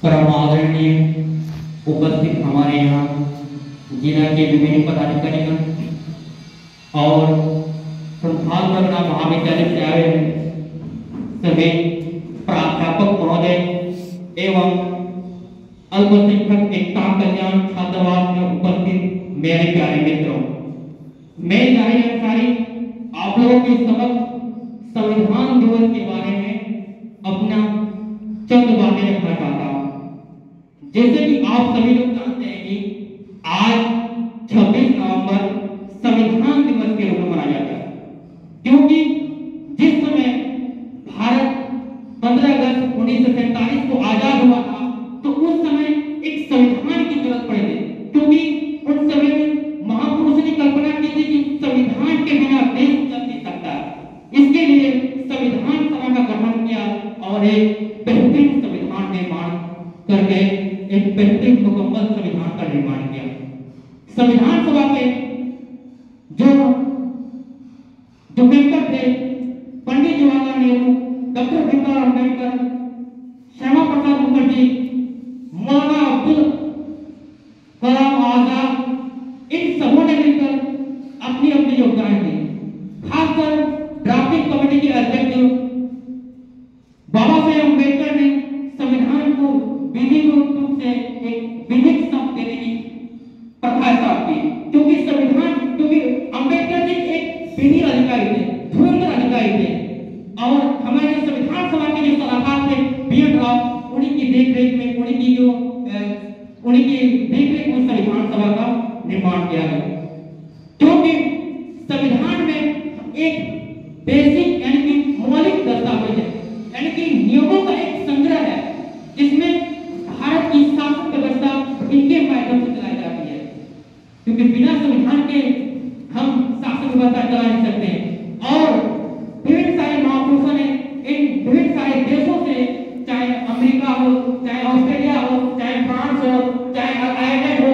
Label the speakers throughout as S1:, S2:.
S1: परम आदरणीय उपस्थित हमारे यहाँ जिला के विभिन्न पदाधिकारीगण और संस्थान महाविद्यालय से आए सभी प्राध्यापक महोदय एवं अल्पसंख्यक एकता कल्याण छात्रावास में उपस्थित मेरे प्यारे मित्रों, मैं जाहिर अंसारी आप लोगों के समक्ष संविधान दिवस के बारे में अपना चंद बातें रखना चाहता हूं। जैसे कि आप सभी लोग जानते हैं कि आज 26 नवंबर संविधान दिवस के रूप में मनाया जाता है, क्योंकि जिस समय भारत 15 अगस्त 1947 को आजाद हुआ था तो उस समय एक संविधान की जरूरत पड़ी थी, क्योंकि उस समय में महापुरुषों ने कल्पना की थी कि संविधान के बिना देश चल नहीं सकता। इसके लिए संविधान सभा का गठन किया और एक बेहतरीन संविधान निर्माण करके एक बेहतरीन मुकम्मल संविधान का निर्माण किया। संविधान सभा के जो मेंबर थे पंडित जवाहरलाल नेहरू, डॉक्टर भीमराव अंबेडकर, श्यामा प्रसाद मुखर्जी, मौलाना अब्दुल कलाम आजाद, इन सबों ने मिलकर अपनी अपनी योगदान दी। खासकर ड्राफ्टिंग कमेटी के अध्यक्ष बाबा साहेब अम्बेडकर ने संविधान को विधिवत रूप से एक विधिक शब्द देने की प्रथा स्थापित की, क्योंकि अम्बेडकर जी एक विधि अधिकारी थे, धुरंधर अधिकारी थे और हमारे संविधान सभा के जो सलाहकार थे बी.एन. राव, उन्हीं की देखरेख में संविधान सभा का निर्माण किया है। क्योंकि संविधान में एक बेसिक यानी कि मौलिक दस्तावेज है, यानी कि नियमों का एक संग्रह है जिसमें भारत की शासन व्यवस्था इनके माध्यम से चलाई जाती है, क्योंकि बिना संविधान के हम शासन व्यवस्था चला नहीं सकते। और विभिन्न सारे महापुरुषों ने इन विभिन्न सारे देशों से, चाहे अमेरिका हो, चाहे ऑस्ट्रेलिया हो, चाहे फ्रांस हो, चाहे आयरलैंड हो,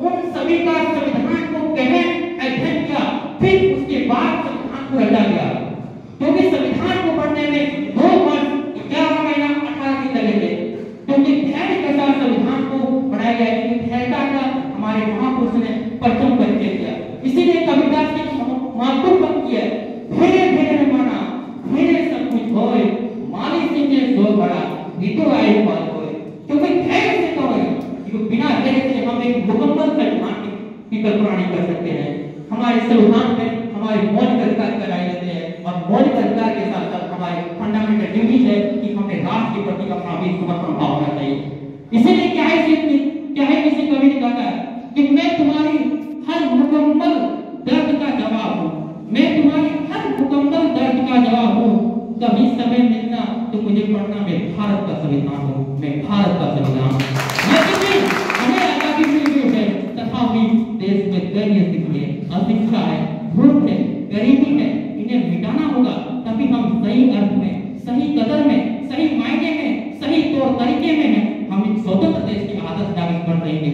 S1: उन सभी का संविधान को गहन अध्ययन किया, फिर उसके बाद संविधान को रचा गया। क्योंकि संविधान को पढ़ने में 2 वर्ष 11 महीना 18 दिन लगे थे, क्योंकि धैर्य के साथ संविधान को पढ़ाया गया, क्योंकि धैर्यता का हमारे महापुरुषों ने प्रथम परिचय दिया। इसीलिए कबीरदास की महत्वपूर्ण पंक्ति है, धीरे धीरे माना धीरे सब कुछ होए, माली सिंह ने सो बड़ा गीतो आए बात होए। क्योंकि धैर्य से तो है, क्योंकि बिना धैर्य से हम एक मुकम्मल संविधान की कल्पना नहीं कर सकते हैं। हमारे संविधान में हमारे मौलिक अधिकार कराए जाते हैं और मौलिक अधिकार के साथ साथ हमारे फंडामेंटल ड्यूटी है कि हमें राष्ट्र के प्रति अपना भी समर्पण भाव होना चाहिए। इसीलिए क्या है किसी कवि ने कहा कि मैं तुम्हारी हर मुकम्मल दर्द का जवाब हूँ, मैं तुम्हारी हर मुकम्मल दर्द का जवाब हूँ, कभी समय मिलना तो मुझे पढ़ना, मैं भारत का संविधान हूँ, मैं भारत का संविधान हूँ। हमें आजादी मिली है तथापि देश में दैन्य स्थिति है, अशिक्षा है, भूख है, गरीबी है, इन्हें मिटाना होगा, तभी हम सही अर्थ में, सही कदर में, सही मायने में, सही तौर तरीके में हम एक स्वतंत्र देश के आदर्श नागरिक बन रहेंगे।